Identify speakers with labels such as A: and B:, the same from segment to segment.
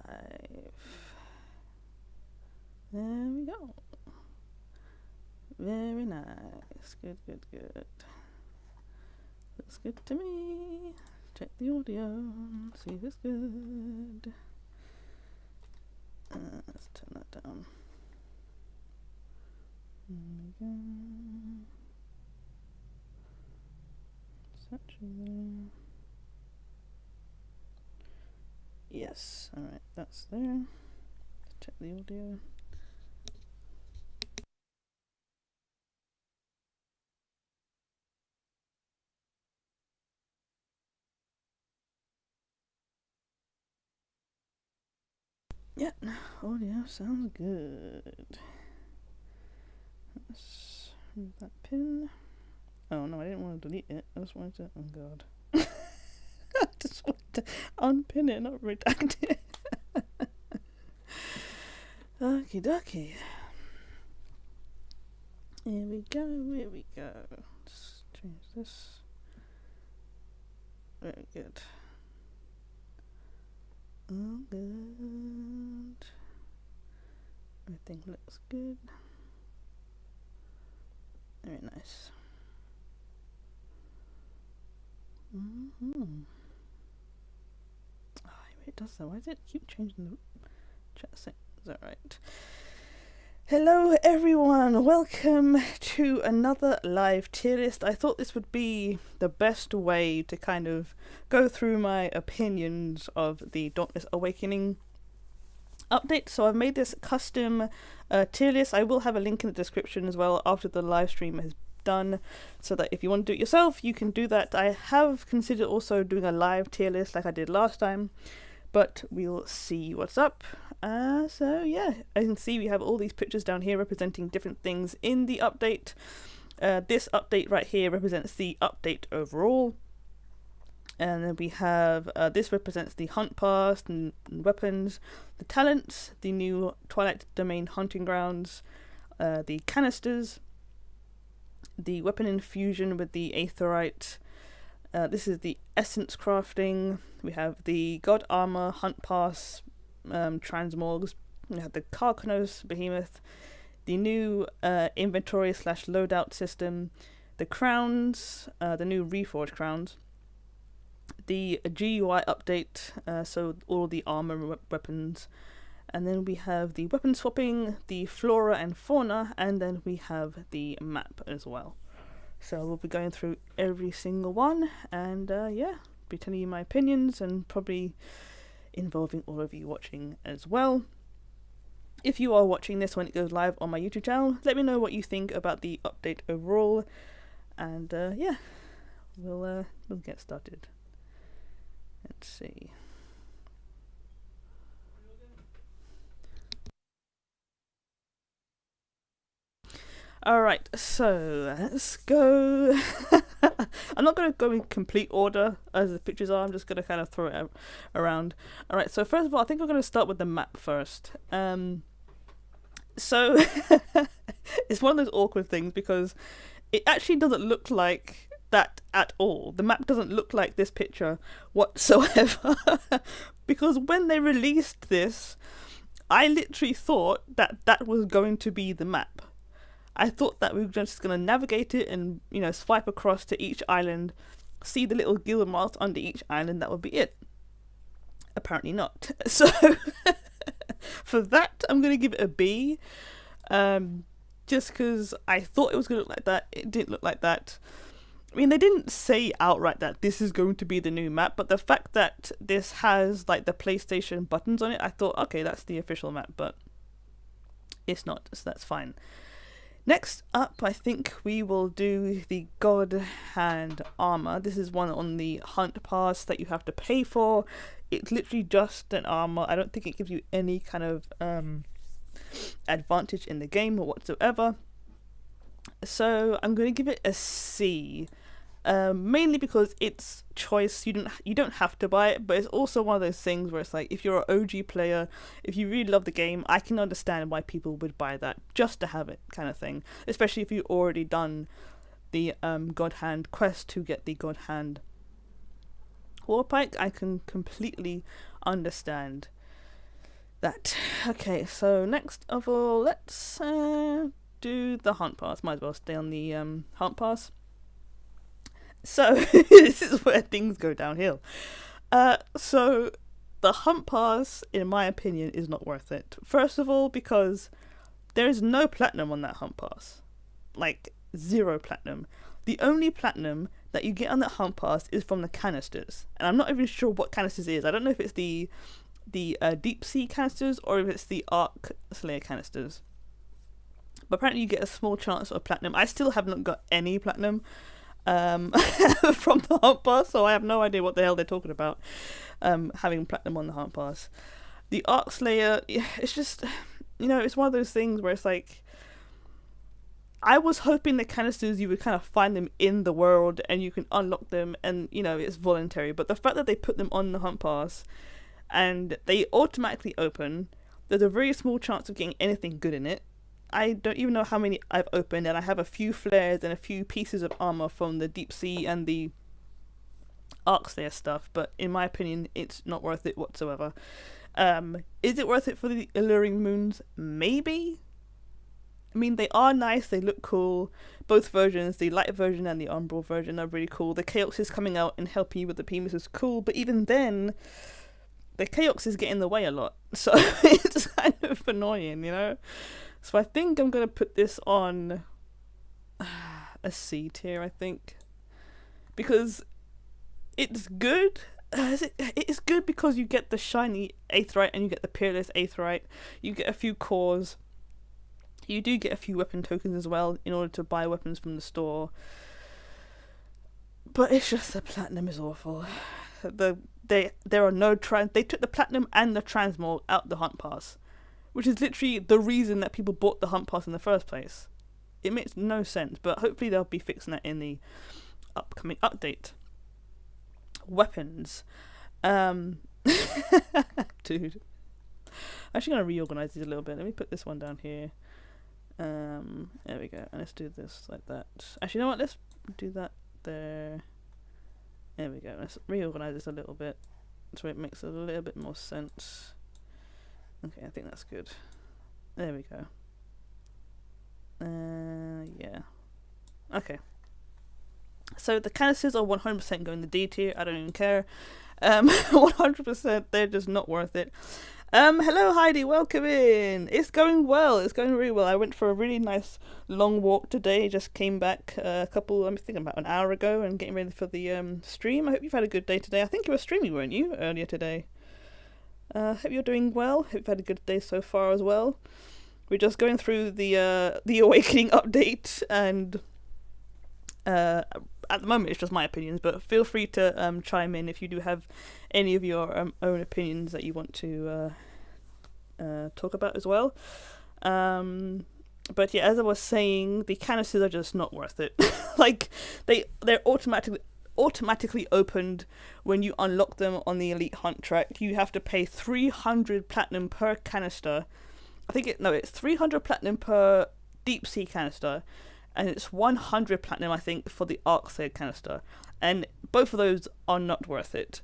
A: live. There we go. Very nice. Good, good, good. Looks good to me. Check the audio, see if it's good. Let's turn that down. There we go. It's actually there. Yes, alright, that's there. Let's check the audio. Yeah, audio sounds good. Let's remove that pin. Oh no, I didn't want to delete it. I just wanted to. Oh god. I just wanted to unpin it, not redact it. Okie dokie. Here we go, here we go. Let's change this. Very good. Oh, good. Everything looks good. Very nice. Oh, it does that. Why does it keep changing the chat settings? Alright. Hello everyone, welcome to another live tier list. I thought this would be the best way to kind of go through my opinions of the Dauntless Awakening update. So I've made this custom tier list. I will have a link in the description as well after the live stream is done, so that if you want to do it yourself, you can do that. I have considered also doing a live tier list like I did last time, but we'll see what's up. So yeah, as you can see, we have all these pictures down here representing different things in the update. This update right here represents the update overall. And then we have, this represents the hunt pass and weapons, the talents, the new Twilight Domain hunting grounds, the canisters, the weapon infusion with the aetherite. This is the essence crafting. We have the god armor, hunt pass, transmorgs. We have the Karkanos behemoth, the new inventory / loadout system, the crowns, the new reforged crowns, the GUI update, so all the armor weapons, and then we have the weapon swapping, the flora and fauna, and then we have the map as well. So we'll be going through every single one, and yeah, be telling you my opinions and probably involving all of you watching as well. If you are watching this when it goes live on my YouTube channel, let me know what you think about the update overall, and yeah, we'll get started. Let's see. Alright, so let's go. I'm not going to go in complete order as the pictures are, I'm just going to kind of throw it around. Alright, so first of all, I think we're going to start with the map first. So, it's one of those awkward things because it actually doesn't look like that at all. The map doesn't look like this picture whatsoever. Because when they released this, I literally thought that that was going to be the map. I thought that we were just going to navigate it and, you know, swipe across to each island, see the little guild marks under each island, that would be it. Apparently not. So, for that, I'm going to give it a B. Just because I thought it was going to look like that. It didn't look like that. I mean, they didn't say outright that this is going to be the new map, but the fact that this has, like, the PlayStation buttons on it, I thought, okay, that's the official map, but it's not, so that's fine. Next up, I think we will do the God Hand armor. This is one on the hunt pass that you have to pay for. It's literally just an armor. I don't think it gives you any kind of advantage in the game or whatsoever. So I'm going to give it a C. Mainly because it's choice. You don't have to buy it, but it's also one of those things where it's like, if you're an OG player, if you really love the game, I can understand why people would buy that just to have it, kind of thing. Especially if you've already done the God Hand quest to get the God Hand Warpike. I can completely understand that. Okay, so next of all, let's do the hunt pass. Might as well stay on the hunt pass. So this is where things go downhill. So the hunt pass, in my opinion, is not worth it. First of all, because there is no platinum on that hunt pass. Like, 0 platinum. The only platinum that you get on that hunt pass is from the canisters. And I'm not even sure what canisters it is. I don't know if it's the deep sea canisters or if it's the Arc Slayer canisters. But apparently you get a small chance of platinum. I still have not got any platinum from the hunt pass, so I have no idea what the hell they're talking about having platinum on the hunt pass. The Arc Slayer, it's just, it's one of those things where it's like, I was hoping the canisters, you would kind of find them in the world and you can unlock them and, it's voluntary. But the fact that they put them on the hunt pass and they automatically open, there's a very small chance of getting anything good in it. I don't even know how many I've opened, and I have a few flares and a few pieces of armor from the deep sea and the Arc Slayer stuff, but in my opinion, it's not worth it whatsoever. Is it worth it for the Alluring Moons? Maybe. I mean, they are nice, they look cool. Both versions, the light version and the umbral version, are really cool. The Chaoxes coming out and helping you with the Behemoths is cool, but even then, the Chaoxes get in the way a lot. So it's kind of annoying, So I think I'm going to put this on a C tier, I think. Because it's good. It's good because you get the shiny Aetheryte and you get the peerless Aetheryte. You get a few cores. You do get a few weapon tokens as well in order to buy weapons from the store. But it's just the platinum is awful. There are no they took the platinum and the transmog out the hunt pass, which is literally the reason that people bought the hunt pass in the first place. It makes no sense, but hopefully they'll be fixing that in the upcoming update. Weapons. Dude. I'm actually going to reorganize these a little bit. Let me put this one down here. There we go. And let's do this like that. Actually, you know what? Let's do that there. There we go. Let's reorganize this a little bit so it makes a little bit more sense. Okay, I think that's good. There we go. Yeah. Okay. So the canisters are 100% going to D tier. I don't even care. 100%. They're just not worth it. Hello Heidi, welcome in. It's going well. It's going really well. I went for a really nice long walk today. Just came back I'm thinking about an hour ago and getting ready for the stream. I hope you've had a good day today. I think you were streaming, weren't you, earlier today? Hope you're doing well. Hope you've had a good day so far as well. We're just going through the Awakening update, and at the moment it's just my opinions, but feel free to chime in if you do have any of your own opinions that you want to talk about as well. But yeah, as I was saying, the canisters are just not worth it. Like, they're automatically opened when you unlock them on the Elite Hunt track. You have to pay 300 platinum per canister. It's 300 platinum per deep sea canister, and it's 100 platinum, I think, for the Arc Slayer canister. And both of those are not worth it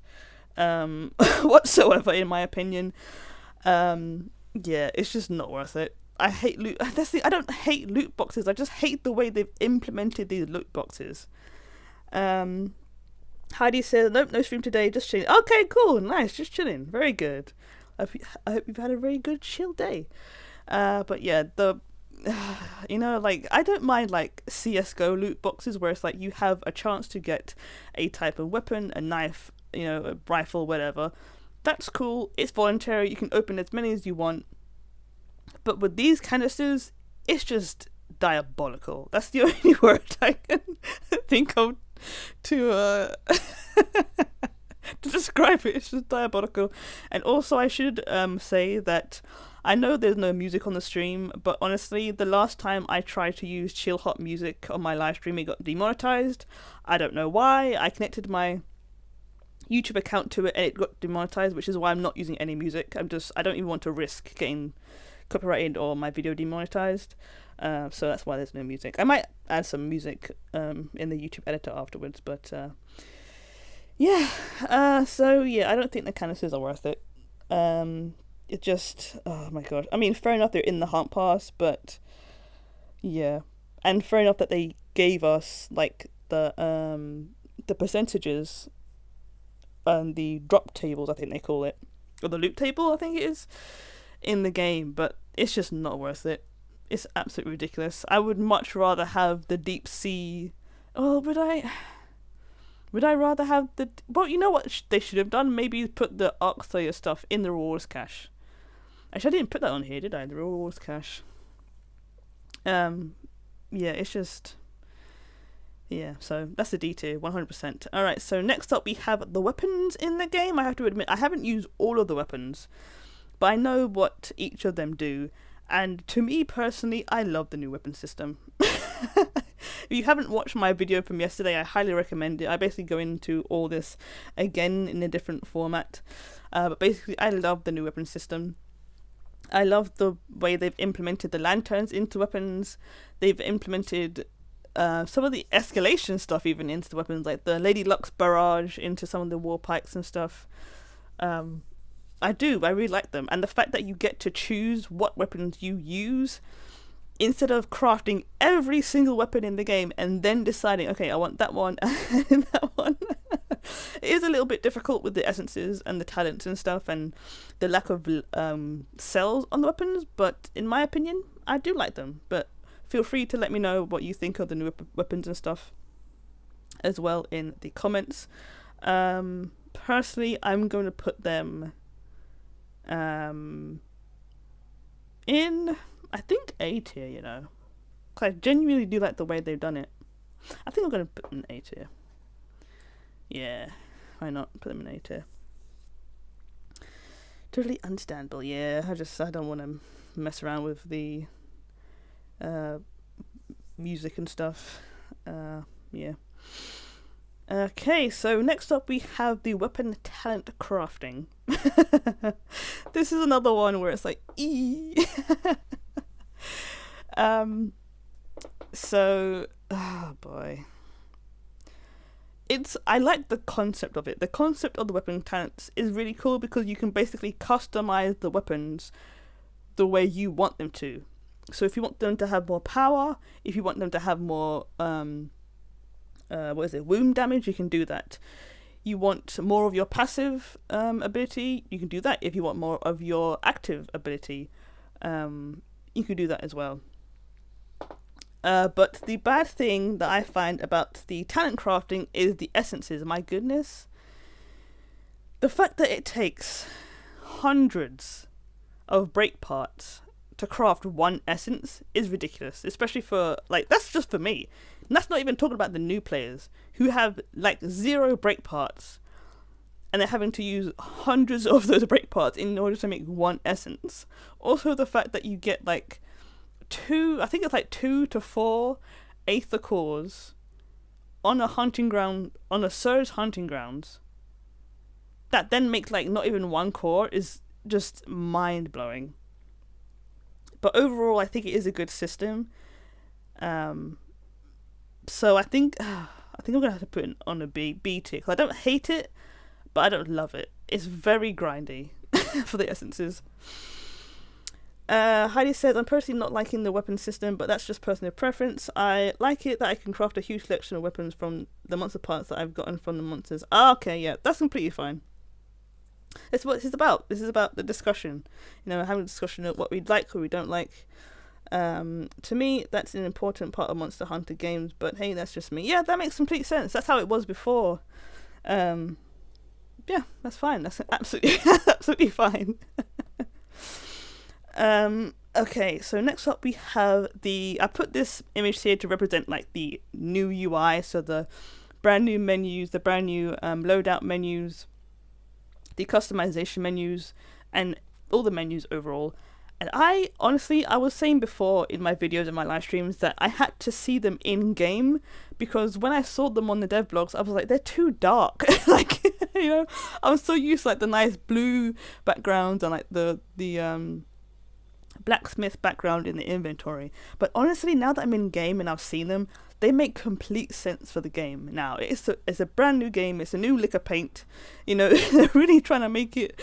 A: whatsoever, in my opinion. Yeah, it's just not worth it. I hate loot. I don't hate loot boxes. I just hate the way they've implemented these loot boxes. Heidi says, nope, no stream today, just chilling. Okay, cool, nice, just chilling. Very good. I hope you've had a very good chill day. But yeah, I don't mind like CSGO loot boxes where it's like you have a chance to get a type of weapon, a knife, a rifle, whatever. That's cool. It's voluntary. You can open as many as you want. But with these canisters, it's just diabolical. That's the only word I can think of to describe it. It's just diabolical. And also, I should say that I know there's no music on the stream, but honestly, the last time I tried to use chill hop music on my live stream, it got demonetized. I don't know why. I connected my YouTube account to it and it got demonetized, which is why I'm not using any music. I don't even want to risk getting copyrighted or my video demonetized. So that's why there's no music. I might add some music in the YouTube editor afterwards, but yeah. So yeah, I don't think the canisters are worth it. it just, oh my god. I mean, fair enough they're in the hunt pass, but yeah, and fair enough that they gave us like the percentages and the drop tables, I think they call it, or the loot table, I think it is, in the game, but it's just not worth it. It's absolutely ridiculous. I would much rather have the deep sea. Oh, would I rather have the... Well, you know what they should have done? Maybe put the Arc Slayer stuff in the rewards cache. Actually, I didn't put that on here, did I? The rewards cache. Yeah, it's just... Yeah, so that's the D tier, 100%. Alright, so next up we have the weapons in the game. I have to admit, I haven't used all of the weapons, but I know what each of them do. And to me personally, I love the new weapon system. If you haven't watched my video from yesterday, I highly recommend it. I basically go into all this again in a different format. But basically, I love the new weapon system. I love the way they've implemented the lanterns into weapons. They've implemented some of the escalation stuff even into the weapons, like the Lady Luck's barrage into some of the war pikes and stuff. I really like them. And the fact that you get to choose what weapons you use instead of crafting every single weapon in the game and then deciding, okay, I want that one and that one. It is a little bit difficult with the essences and the talents and stuff and the lack of cells on the weapons, but in my opinion, I do like them. But feel free to let me know what you think of the new weapons and stuff as well in the comments. Personally, I'm going to put them in, I think, A tier, you know. I genuinely do like the way they've done it. I think I'm going to put them in A tier. Yeah, why not put them in A tier? Totally understandable, yeah. I don't want to mess around with the music and stuff. Yeah. Okay, so next up we have the weapon talent crafting. This is another one where it's like, so, oh boy. I like the concept of it. The concept of the weapon talents is really cool because you can basically customize the weapons the way you want them to. So if you want them to have more power, if you want them to have more wound damage, you can do that. You want more of your passive ability, you can do that. If you want more of your active ability, you can do that as well. But the bad thing that I find about the talent crafting is the essences. My goodness, the fact that it takes hundreds of break parts to craft one essence is ridiculous, especially for, like, that's just for me. And that's not even talking about the new players who have like 0 break parts and they're having to use hundreds of those break parts in order to make one essence. Also the fact that you get like 2 to 4 Aether cores on a hunting ground, on a Surge hunting grounds, that then makes like not even 1 core is just mind blowing. But overall, I think it is a good system. So I think I'm gonna have to put it on a B tier. I don't hate it, but I don't love it. It's very grindy for the essences. Heidi says, I'm personally not liking the weapon system, but that's just personal preference. I like it that I can craft a huge selection of weapons from the monster parts that I've gotten from the monsters. Okay, yeah, that's completely fine. That's what this is about. This is about the discussion. You know, having a discussion of what we like or we don't like. To me, that's an important part of Monster Hunter games, but hey, that's just me. Yeah, that makes complete sense. That's how it was before. Yeah, that's fine. That's absolutely fine. Okay, so next up we have I put this image here to represent like the new UI, so the brand new menus, the brand new loadout menus, the customization menus, and all the menus overall. And I was saying before in my videos and my live streams that I had to see them in game, because when I saw them on the dev blogs, I was like, they're too dark. Like, you know, I was so used to like the nice blue backgrounds and like the blacksmith background in the inventory. But honestly, now that I'm in game and I've seen them, they make complete sense for the game. Now it's a brand new game. It's a new lick of paint. You know, they're really trying to make it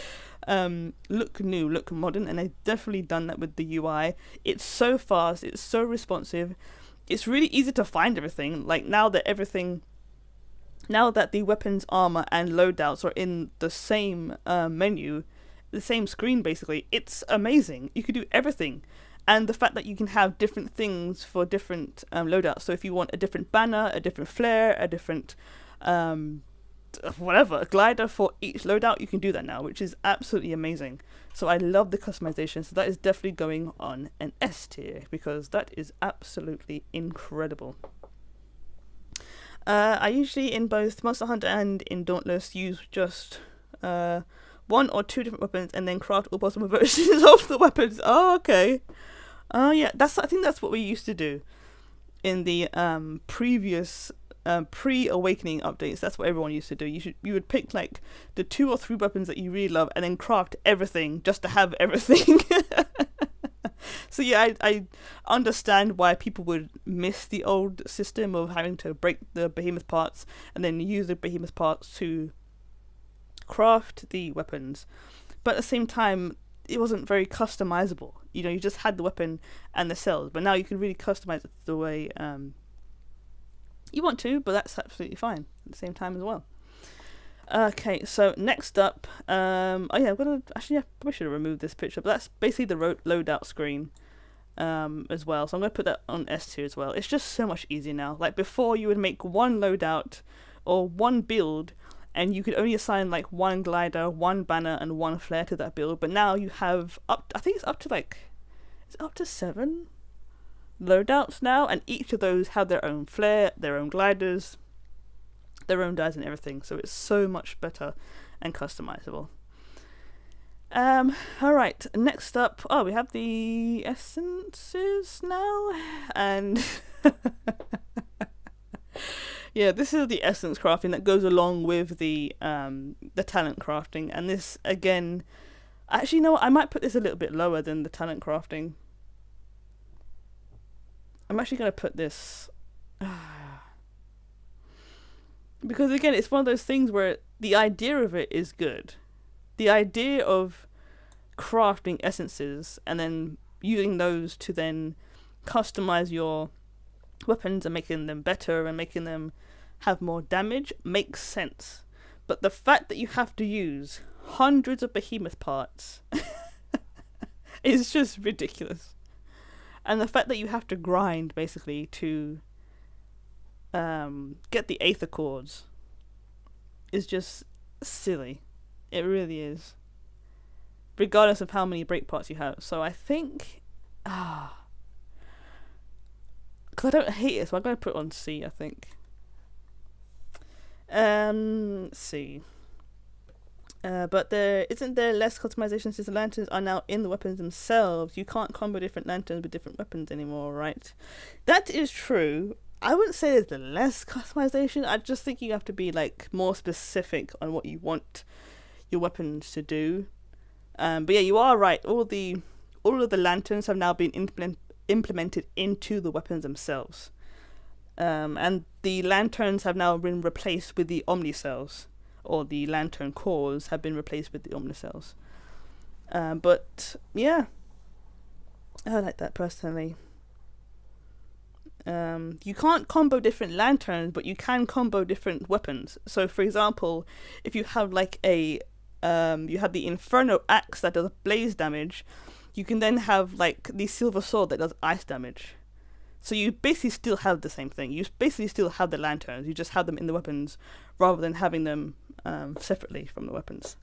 A: look new, look modern, and they've definitely done that with the UI. It's so fast, it's so responsive, it's really easy to find everything. Like now that the weapons, armor, and loadouts are in the same menu, the same screen basically, it's amazing. You can do everything. And the fact that you can have different things for different loadouts. So if you want a different banner, a different flare, a different a glider for each loadout, you can do that now, which is absolutely amazing. So I love the customization. So that is definitely going on an S tier, because that is absolutely incredible. I usually, in both Monster Hunter and in Dauntless, use just one or two different weapons and then craft all possible versions of the weapons. Oh, okay. Oh, yeah. I think that's what we used to do in the previous pre-awakening updates. That's what everyone used to do. You would pick like the 2 or 3 weapons that you really love and then craft everything just to have everything. So yeah, I understand why people would miss the old system of having to break the behemoth parts and then use the behemoth parts to craft the weapons. But at the same time, it wasn't very customizable. You know, you just had the weapon and the cells, but now you can really customize it the way you want to, but that's absolutely fine at the same time as well. Okay, so next up, probably should have removed this picture, but that's basically the loadout screen as well. So I'm going to put that on S tier as well. It's just so much easier now. Like before, you would make one loadout or one build, and you could only assign like one glider, one banner, and one flare to that build. But now you have I think it's up to 7 loadouts now, and each of those have their own flare, their own gliders, their own dyes and everything. So it's so much better and customizable. Alright, next up, we have the essences now, and yeah, this is the essence crafting that goes along with the talent crafting. And this, again, actually, no, I might put this a little bit lower than the talent crafting. I'm actually going to put this because, again, it's one of those things where the idea of it is good. The idea of crafting essences and then using those to then customize your weapons and making them better and making them have more damage makes sense. But the fact that you have to use hundreds of behemoth parts is just ridiculous. And the fact that you have to grind basically to get the aether cores is just silly. It really is. Regardless of how many break parts you have. So I think because I don't hate it, so I'm going to put it on C, I think. C. But isn't there less customization since the lanterns are now in the weapons themselves? You can't combo different lanterns with different weapons anymore, right? That is true. I wouldn't say there's less customization. I just think you have to be like more specific on what you want your weapons to do. But yeah, you are right. All of the lanterns have now been implemented into the weapons themselves. And the lanterns have now been replaced with the omnicells, or the lantern cores have been replaced with the omnicells. But yeah, I like that personally. You can't combo different lanterns, but you can combo different weapons. So for example, if you have like you have the Inferno Axe that does blaze damage, you can then have like the Silver Sword that does ice damage. So you basically still have the same thing. You basically still have the lanterns. You just have them in the weapons rather than having them separately from the weapons.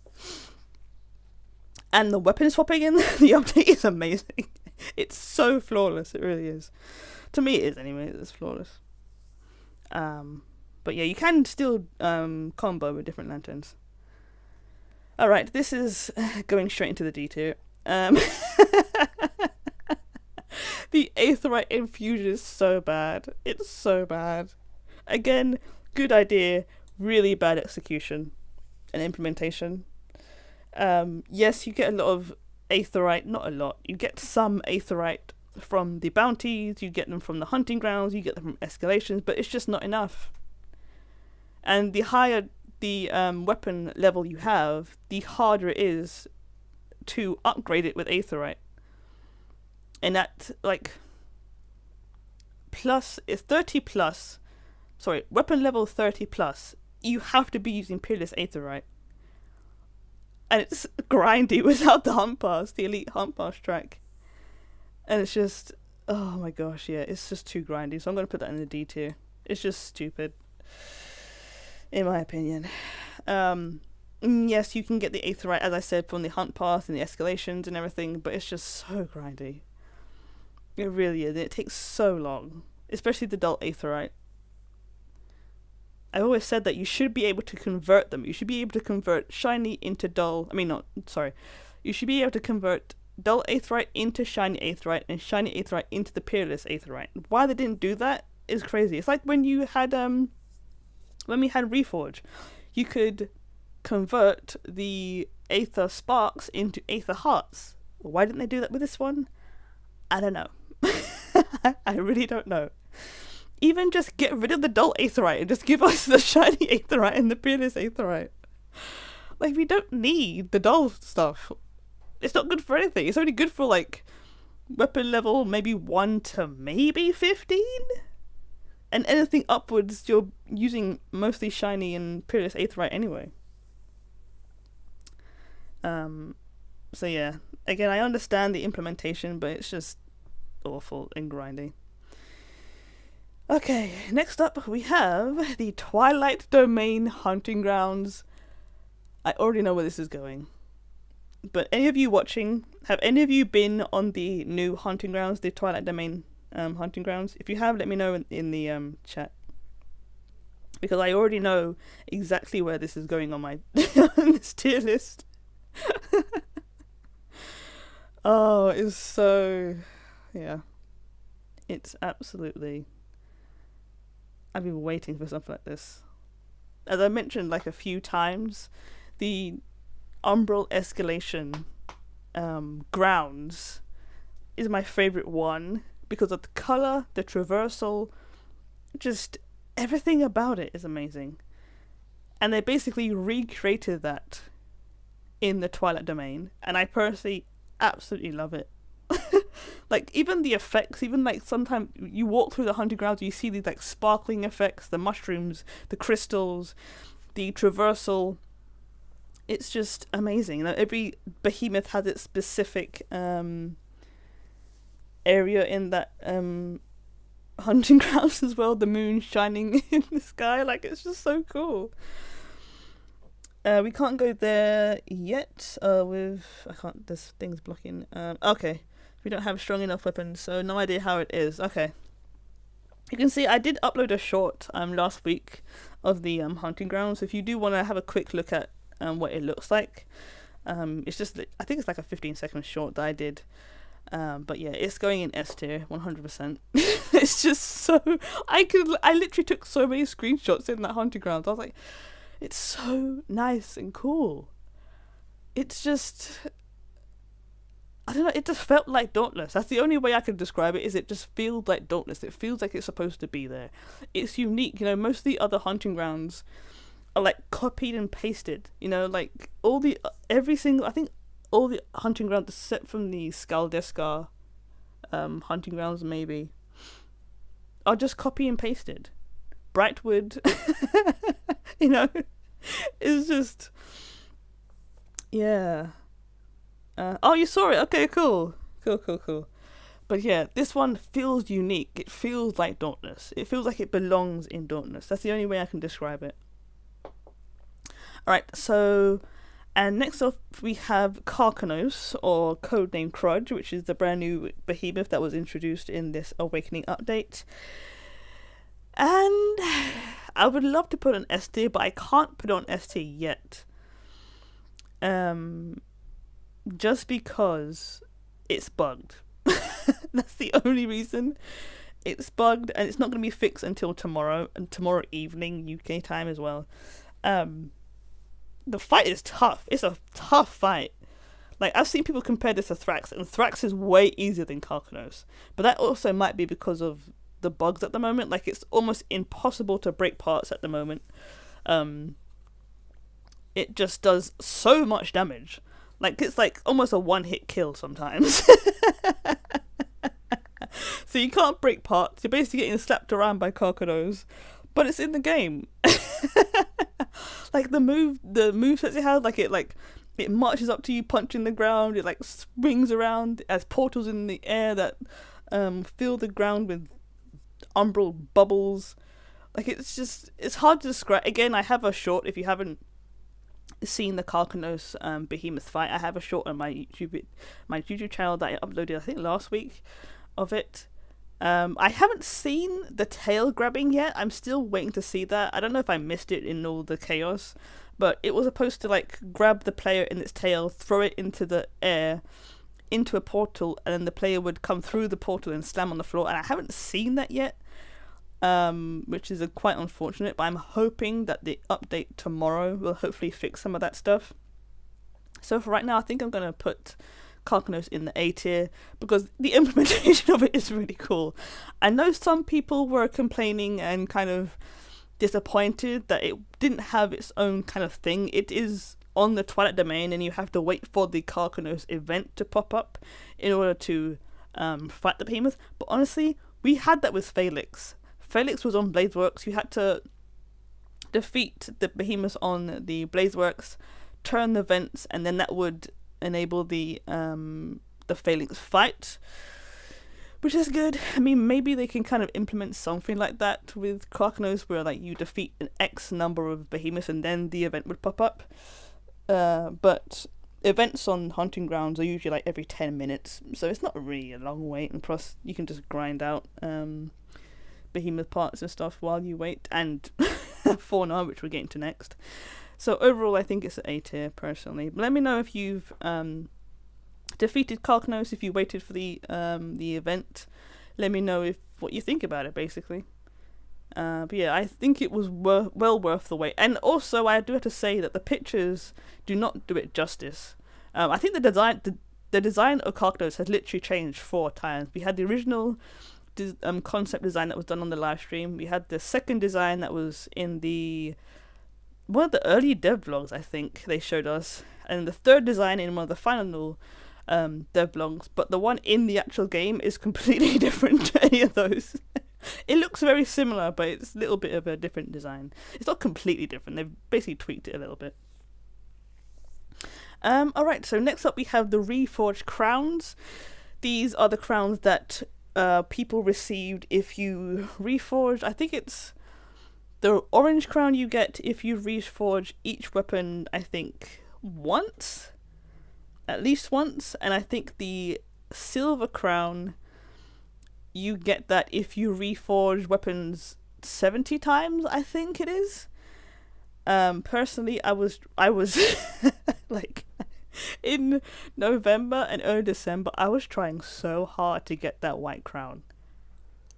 A: And the weapon swapping in the update is amazing. It's so flawless. It really is. To me it is anyway. It's flawless. But yeah, you can still combo with different lanterns. Alright, this is going straight into the D tier. The Aetherite infusion is so bad. It's so bad. Again, good idea, really bad execution and implementation. Yes, you get a lot of Aetherite, not a lot. You get some Aetherite from the bounties, you get them from the hunting grounds, you get them from escalations, but it's just not enough. And the higher the weapon level you have, the harder it is to upgrade it with Aetheryte. And that, like, plus, it's 30 plus, sorry, weapon level 30 plus, you have to be using Peerless Aetheryte. And it's grindy without the hunt pass, the elite hunt pass track. And it's just, oh my gosh, yeah, it's just too grindy. So I'm going to put that in the D tier. It's just stupid, in my opinion. Yes, you can get the Aetheryte, as I said, from the hunt path and the escalations and everything, but it's just so grindy. It really is. It takes so long, especially the dull Aetheryte. I always said that you should be able to convert them. You should be able to convert shiny into dull. You should be able to convert dull Aetheryte into shiny Aetheryte and shiny Aetheryte into the Peerless Aetheryte. Why they didn't do that is crazy. It's like when you had when we had Reforge, you could convert the Aether Sparks into Aether Hearts. Why didn't they do that with this one? I don't know. I really don't know. Even just get rid of the dull Aetheryte and just give us the shiny Aetheryte and the Peerless Aetheryte. Like, we don't need the dull stuff. It's not good for anything. It's only good for, like, weapon level maybe 1 to maybe 15? And anything upwards, you're using mostly shiny and Peerless Aetheryte anyway. So yeah. Again, I understand the implementation, but it's just awful and grindy. Okay, next up we have the Twilight Domain Hunting Grounds. I already know where this is going. But any of you watching, have any of you been on the new hunting grounds, the Twilight Domain hunting grounds? If you have, let me know in the chat. Because I already know exactly where this is going on my on this tier list. Oh, it's so... yeah. It's absolutely... I've been waiting for something like this. As I mentioned like a few times, the Umbral Escalation grounds is my favourite one because of the colour, the traversal, just everything about it is amazing. And they basically recreated that in the Twilight Domain, and I personally absolutely love it. Like, even the effects, even like sometimes you walk through the hunting grounds, you see these like sparkling effects, the mushrooms, the crystals, the traversal. It's just amazing. You know, every behemoth has its specific area in that hunting grounds as well. The moon shining in the sky, like, it's just so cool. We can't go there yet. This thing's blocking. Okay. We don't have strong enough weapons, so no idea how it is. Okay. You can see I did upload a short last week of the hunting grounds. If you do want to have a quick look at what it looks like, it's just, I think it's like a 15-second short that I did. But yeah, it's going in S tier 100%. It's just so I literally took so many screenshots in that hunting grounds. I was like, it's so nice and cool. It's just, I don't know, it just felt like Dauntless. That's the only way I can describe it, is it just feels like Dauntless. It feels like it's supposed to be there. It's unique. You know, most of the other hunting grounds are like copied and pasted. You know, like all the hunting grounds except from the Skaldeskar hunting grounds maybe are just copy and pasted. Brightwood, you know, it's just, yeah. Oh, you saw it. Okay, cool. But yeah, this one feels unique. It feels like Dauntless. It feels like it belongs in Dauntless. That's the only way I can describe it. Alright, so, and next up we have Karkanos, or codename Crudge, which is the brand new behemoth that was introduced in this Awakening update. And I would love to put on S tier, but I can't put on S tier yet. Just because it's bugged. That's the only reason. It's bugged, and it's not going to be fixed until tomorrow, and tomorrow evening UK time as well. The fight is tough. It's a tough fight. Like, I've seen people compare this to Thrax, and Thrax is way easier than Karkanos. But that also might be because of the bugs at the moment. Like, it's almost impossible to break parts at the moment. It just does so much damage. Like, it's like almost a one-hit kill sometimes. So you can't break parts. You're basically getting slapped around by Carcanos, but it's in the game. Like the movesets it has, it marches up to you, punching the ground. It like swings around. It has portals in the air that fill the ground with umbral bubbles. Like, it's hard to describe. Again, I have a short. If you haven't seen the Carcanos Behemoth fight, I have a short on my YouTube channel that I uploaded, I think, last week of it. I haven't seen the tail grabbing yet. I'm still waiting to see that. I don't know if I missed it in all the chaos, but it was supposed to like grab the player in its tail, throw it into the air, into a portal, and then the player would come through the portal and slam on the floor. And I haven't seen that yet, which is quite unfortunate, but I'm hoping that the update tomorrow will hopefully fix some of that stuff. So for right now, I think I'm going to put Carcanos in the A tier because the implementation of it is really cool. I know some people were complaining and kind of disappointed that it didn't have its own kind of thing. It is on the Twilight Domain and you have to wait for the Carcanos event to pop up in order to fight the Behemoth. But honestly, we had that with Felix. Felix was on Blazeworks. You had to defeat the Behemoth on the Blazeworks, turn the vents, and then that would enable the Phalanx fight, which is good. I mean, maybe they can kind of implement something like that with Carcanos, where like you defeat an X number of Behemoths and then the event would pop up. But events on Hunting Grounds are usually like every 10 minutes, so it's not really a long wait, and plus you can just grind out Behemoth parts and stuff while you wait, and fauna, which we're getting to next. So overall, I think it's an A tier, personally. But let me know if you've defeated Carcanos, if you waited for the event. Let me know what you think about it, basically. But yeah, I think it was well worth the wait. And also, I do have to say that the pictures do not do it justice. I think the design of Carcanos has literally changed 4 times. We had the original concept design that was done on the live stream. We had the second design that was in one of the early dev vlogs, I think they showed us, and the third design in one of the final dev vlogs, but the one in the actual game is completely different to any of those. It looks very similar, but it's a little bit of a different design. It's not completely different, they've basically tweaked it a little bit. Alright, so next up we have the Reforged Crowns. These are the crowns that people received if you reforged. I think it's the orange crown you get if you reforge each weapon, I think, once. At least once. And I think the silver crown, you get that if you reforge weapons 70 times, I think it is. Personally, I was like, in November and early December, I was trying so hard to get that white crown.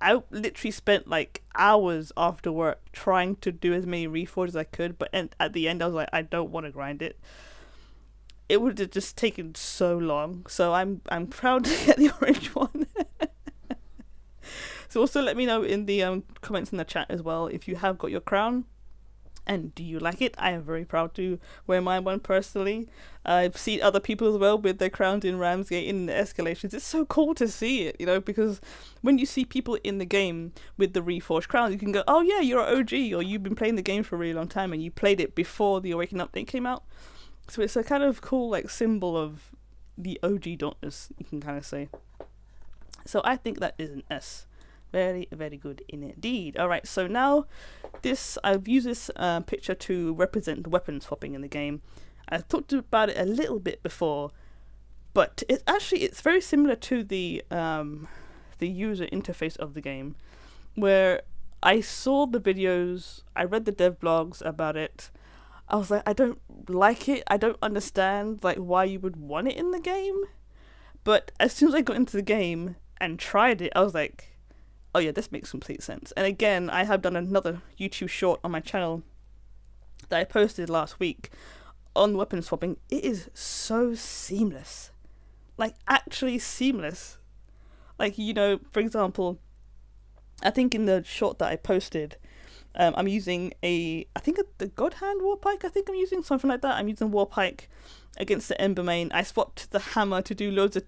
A: I literally spent like hours after work trying to do as many reforges as I could, but at the end I was like, I don't want to grind it. It would have just taken so long. So I'm proud to get the orange one. So also let me know in the comments in the chat as well if you have got your crown. And do you like it? I am very proud to wear my one personally. I've seen other people as well with their crowns in Ramsgate in the escalations. It's so cool to see it, because when you see people in the game with the reforged crowns, you can go, oh yeah, you're an OG, or you've been playing the game for a really long time and you played it before the Awakening update came out. So it's a kind of cool like symbol of the OG Dauntless, you can kind of say. So I think that is an S. Very, very good indeed. Alright, so now I've used this picture to represent the weapon swapping in the game. I've talked about it a little bit before, but it's very similar to the user interface of the game, where I saw the videos, I read the dev blogs about it. I was like, I don't like it. I don't understand like why you would want it in the game. But as soon as I got into the game and tried it, I was like, oh yeah, this makes complete sense. And again, I have done another YouTube short on my channel that I posted last week on weapon swapping. It is so seamless. Like, actually seamless. Like, for example, I think in the short that I posted, I'm using I think the God Hand Warpike. I think I'm using something like that. I'm using Warpike against the Embermane. I swapped the hammer to do loads of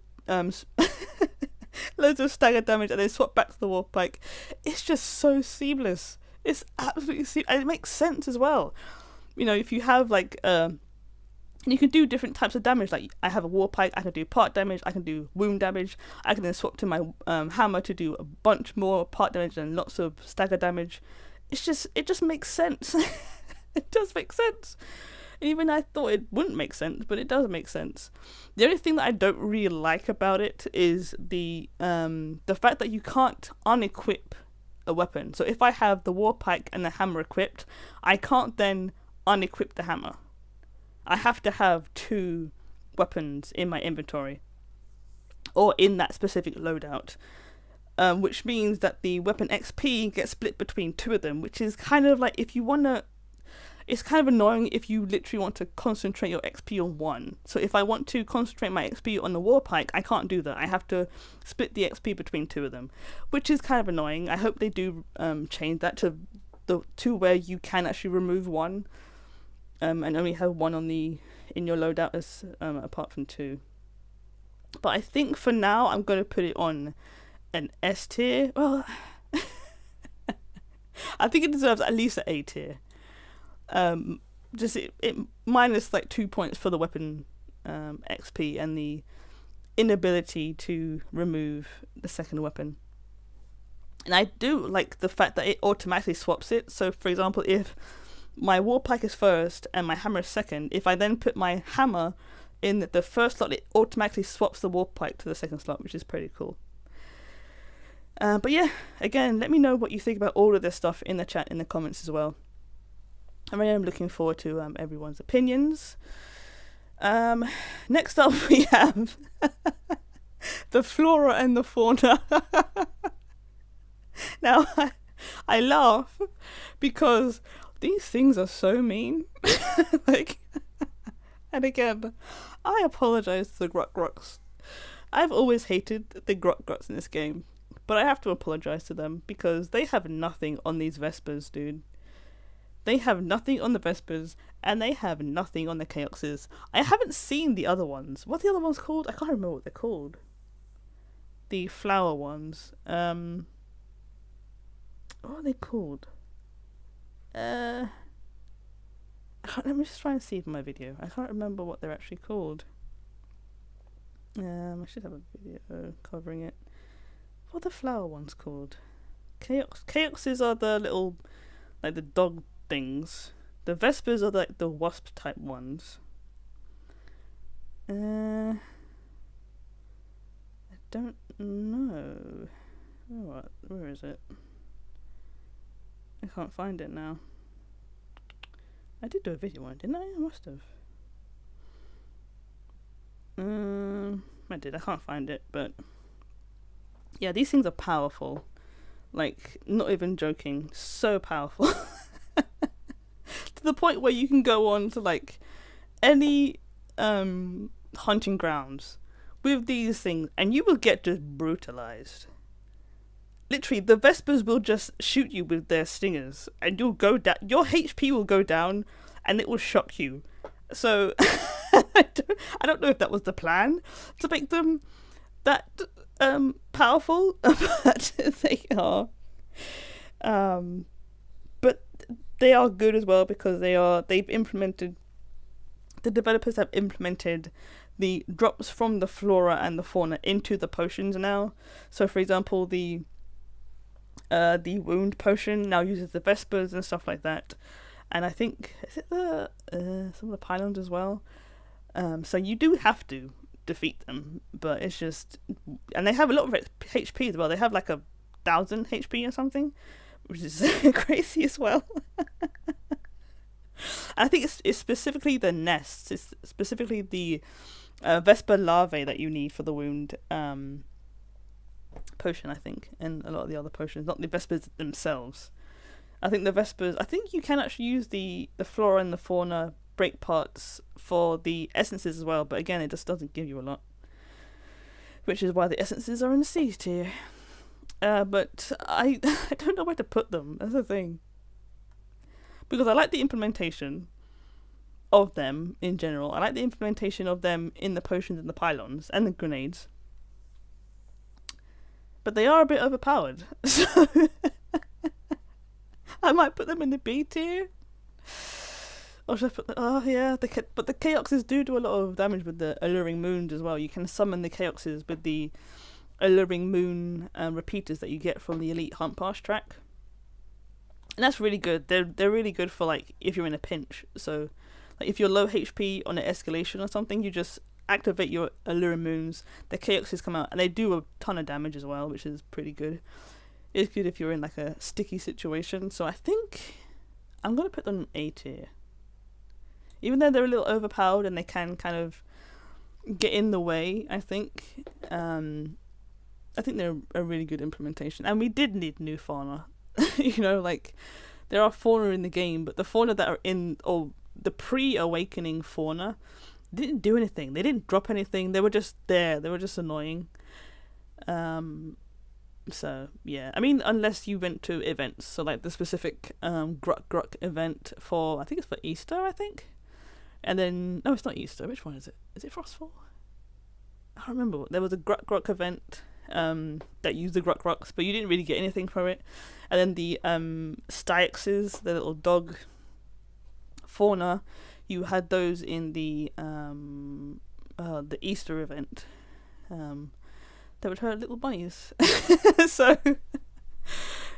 A: loads of stagger damage, and then swap back to the Warpike. It's just so seamless. It's absolutely seamless. And it makes sense as well. You know, if you have like you can do different types of damage. Like I have a Warpike, I can do part damage, I can do wound damage. I can then swap to my hammer to do a bunch more part damage and lots of stagger damage. It just makes sense. It does make sense. Even I thought it wouldn't make sense, but it does make sense. The only thing that I don't really like about it is the fact that you can't unequip a weapon. So if I have the Warpike and the hammer equipped, I can't then unequip the hammer. I have to have 2 weapons in my inventory, or in that specific loadout, which means that the weapon XP gets split between 2 of them, which is kind of like, if you want to, it's kind of annoying if you literally want to concentrate your XP on one. So if I want to concentrate my XP on the Warpike, I can't do that. I have to split the XP between 2 of them, which is kind of annoying. I hope they do change that to where you can actually remove one, and only have one in your loadout as apart from 2. But I think for now I'm going to put it on an S tier. Well, I think it deserves at least an A tier. Just it minus like 2 points for the weapon XP and the inability to remove the second weapon. And I do like the fact that it automatically swaps it. So for example, if my Warpike is first and my hammer is second, if I then put my hammer in the first slot, it automatically swaps the Warpike to the second slot, which is pretty cool. But yeah, again, let me know what you think about all of this stuff in the chat, in the comments as well. I really am looking forward to everyone's opinions. Next up we have the flora and the fauna. Now, I laugh because these things are so mean. Like, and again, I apologize to the Grok-Groks. I've always hated the Grok-Groks in this game, but I have to apologize to them because they have nothing on these Vespers, dude. They have nothing on the Vespers, and they have nothing on the Chaoxes. I haven't seen the other ones. What are the other ones called? I can't remember what they're called. The flower ones. What are they called? Let me just try and see from my video. I can't remember what they're actually called. I should have a video covering it. What are the flower ones called? Chaoxes are the little, like the dog things. The Vespers are like the wasp type ones. I don't know. What? Where is it? I can't find it now. I did do a video on it, didn't I? I must have. I did. I can't find it, but yeah, these things are powerful. Like, not even joking. So powerful. To the point where you can go on to like any hunting grounds with these things and you will get just brutalized. Literally, the Vespers will just shoot you with their stingers and you'll go down. Your HP will go down and it will shock you. So I don't know if that was the plan to make them that powerful, but they are. But they are good as well because the developers have implemented the drops from the flora and the fauna into the potions now. So for example, the wound potion now uses the Vespers and stuff like that. And I think, is it some of the pylons as well? So you do have to defeat them, but it's just, and they have a lot of HP as well. They have like 1,000 HP or something, which is crazy as well. I think it's specifically the nests. It's specifically the Vesper larvae that you need for the wound potion, I think, and a lot of the other potions, not the Vespers themselves. I think the Vespers, I think you can actually use the flora and the fauna break parts for the essences as well, but again, it just doesn't give you a lot, which is why the essences are in the C tier. But I don't know where to put them. That's the thing. because I like the implementation of them in general. I like the implementation of them in the potions and the pylons and the grenades. But they are a bit overpowered. So I might put them in the B tier. Or should I put but the Chaoxes do a lot of damage with the Alluring Moons as well. You can summon the Chaoxes with the Alluring Moon repeaters that you get from the Elite Hunt Pass track. And that's really good. They're really good for like if you're in a pinch. So like if you're low HP on an escalation or something, you just activate your Alluring Moons, the Chaoxes come out, and they do a ton of damage as well, which is pretty good. It's good if you're in like a sticky situation. So I think I'm going to put them A tier. Even though they're a little overpowered and they can kind of get in the way, I think they're a really good implementation. And we did need new fauna. You know, like there are fauna in the game, but the fauna that are in, or the pre-awakening fauna, didn't do anything. They didn't drop anything. They were just there. They were just annoying. So yeah, I mean, unless you went to events, so like the specific Gruk event for, I think it's for Easter, I think. And then no, it's not Easter. Which one is it? Is it Frostfall? I don't remember. There was a Gruk event that used the Gruks, but you didn't really get anything for it. And then the Styxes, the little dog fauna, you had those in the Easter event. That would hurt little bunnies. So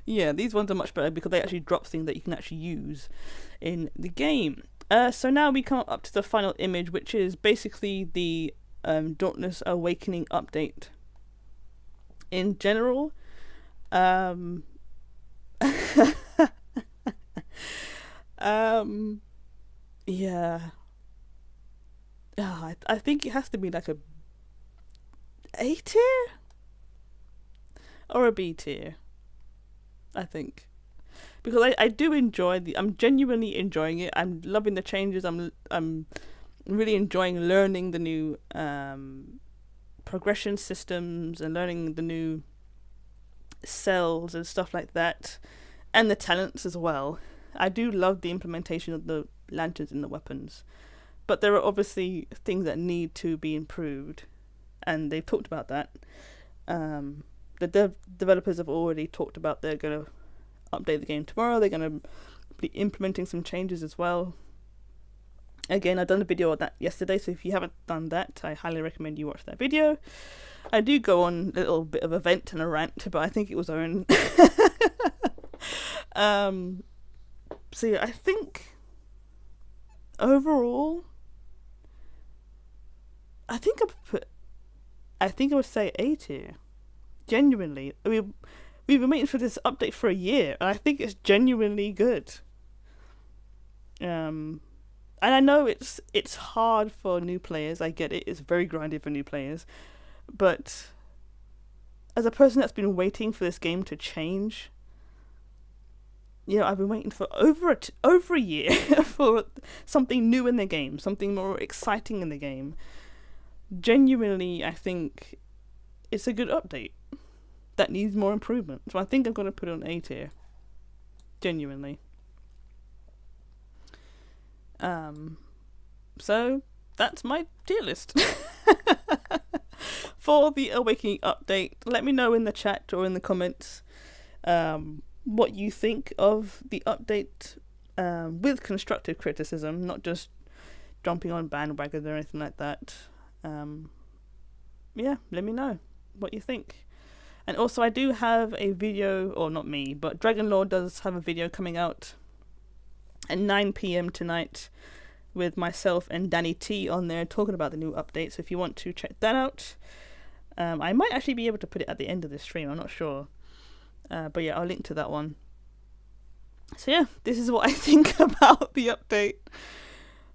A: yeah, these ones are much better because they actually drop things that you can actually use in the game. So now we come up to the final image, which is basically the Dauntless Awakening update. In general, yeah, I think it has to be like a A tier or a B tier, I think, because I do enjoy I'm genuinely enjoying it. I'm loving the changes. I'm really enjoying learning the new progression systems and learning the new cells and stuff like that, and the talents as well. I do love the implementation of the lanterns in the weapons, but there are obviously things that need to be improved, and they've talked about that. The developers have already talked about they're going to update the game tomorrow. They're going to be implementing some changes as well. Again, I've done a video on that yesterday, so if you haven't done that, I highly recommend you watch that video. I do go on a little bit of a vent and a rant, but I think it was own. So yeah, I think overall, I think I would say A tier. Genuinely, I mean, we've been waiting for this update for a year, and I think it's genuinely good. And I know it's hard for new players. I get it. It's very grindy for new players, but as a person that's been waiting for this game to change, you know, I've been waiting for over a year for something new in the game, something more exciting in the game. Genuinely, I think it's a good update that needs more improvement. So I think I'm going to put it on A tier. Genuinely. So that's my tier list for the Awakening update. Let me know in the chat or in the comments what you think of the update with constructive criticism, not just jumping on bandwagons or anything like that. Yeah, let me know what you think. And also, I do have a video, or not me, but Dragon Lord does have a video coming out at 9 PM tonight with myself and Danny T on there talking about the new update. So if you want to check that out, I might actually be able to put it at the end of the stream. I'm not sure. But yeah, I'll link to that one. So yeah, this is what I think about the update.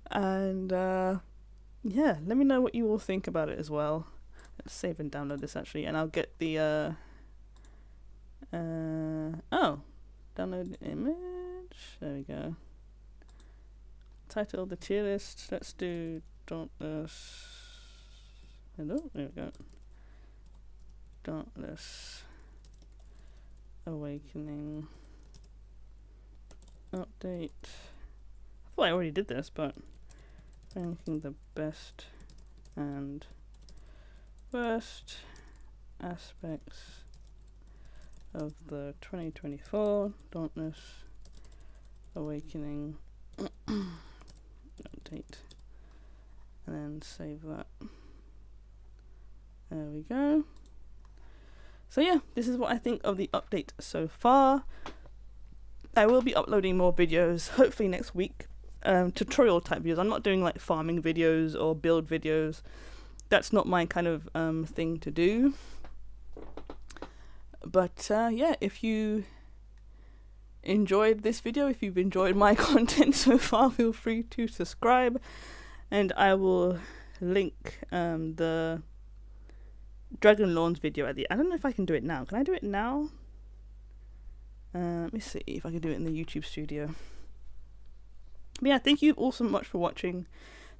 A: And yeah, let me know what you all think about it as well. Let's save and download this actually, and I'll get the download image. There we go. Title the tier list. Let's do Dauntless. Hello, there we go. Dauntless Awakening update. I thought I already did this, but ranking the best and worst aspects of the 2024 Dauntless Awakening update, and then save that. There we go. So yeah, this is what I think of the update so far. I will be uploading more videos, hopefully next week, tutorial type videos. I'm not doing like farming videos or build videos. That's not my kind of thing to do. But yeah, if you enjoyed this video, if you've enjoyed my content so far, feel free to subscribe, and I will link the Dragon Lawns video at the... I don't know if I can do it now. Can I do it now? Let me see if I can do it in the YouTube studio. But yeah, thank you all so much for watching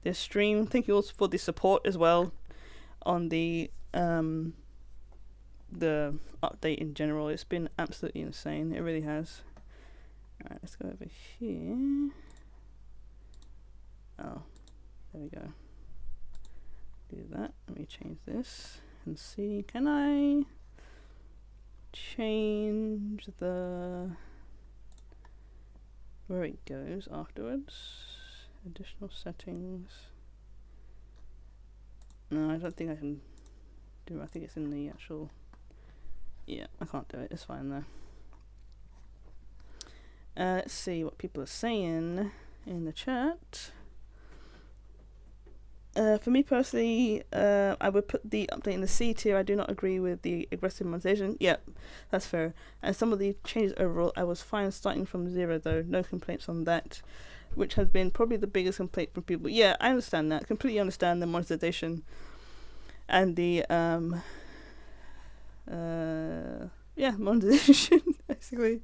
A: this stream. Thank you also for the support as well on the update in general. It's been absolutely insane. It really has. Alright, let's go over here. Oh, there we go. Do that. Let me change this and see. Can I change the where it goes afterwards? Additional settings. No, I don't think I can do it. I think it's in the actual... Yeah, I can't do it. It's fine though. Let's see what people are saying in the chat. For me personally, I would put the update in the C tier. I do not agree with the aggressive monetization. Yep, that's fair. And some of the changes overall, I was fine starting from 0 though. No complaints on that, which has been probably the biggest complaint from people. Yeah, I understand that. Completely understand the monetization and the yeah, monetization basically.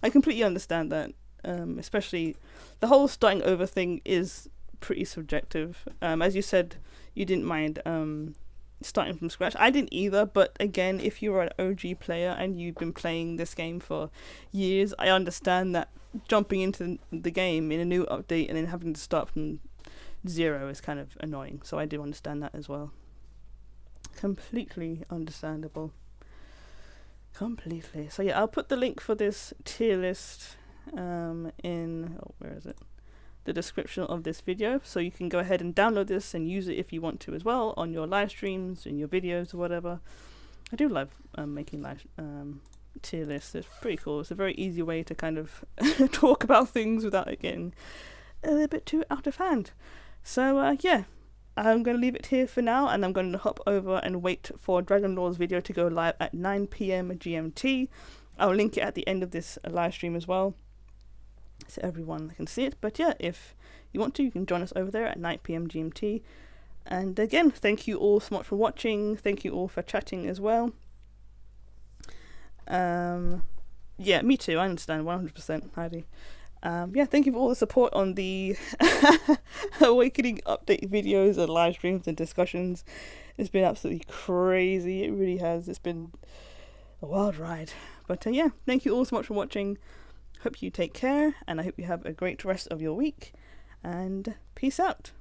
A: I completely understand that. Especially the whole starting over thing is pretty subjective. As you said, you didn't mind starting from scratch. I didn't either, but again, if you're an OG player and you've been playing this game for years, I understand that jumping into the game in a new update and then having to start from 0 is kind of annoying. So I do understand that as well. Completely understandable. Completely. So yeah, I'll put the link for this tier list in where is it? The description of this video, so you can go ahead and download this and use it if you want to as well on your live streams, in your videos or whatever. I do love making live tier lists. It's pretty cool. It's a very easy way to kind of talk about things without it getting a little bit too out of hand. So yeah, I'm going to leave it here for now, and I'm going to hop over and wait for Dragon Law's video to go live at 9 PM GMT. I'll link it at the end of this live stream as well, so everyone can see it. But yeah, if you want to, you can join us over there at 9 PM GMT. And again, thank you all so much for watching. Thank you all for chatting as well. Yeah, me too. I understand 100%, Heidi. Yeah, thank you for all the support on the Awakening update videos and live streams and discussions. It's been absolutely crazy. It really has. It's been a wild ride. But yeah, thank you all so much for watching. Hope you take care, and I hope you have a great rest of your week, and peace out.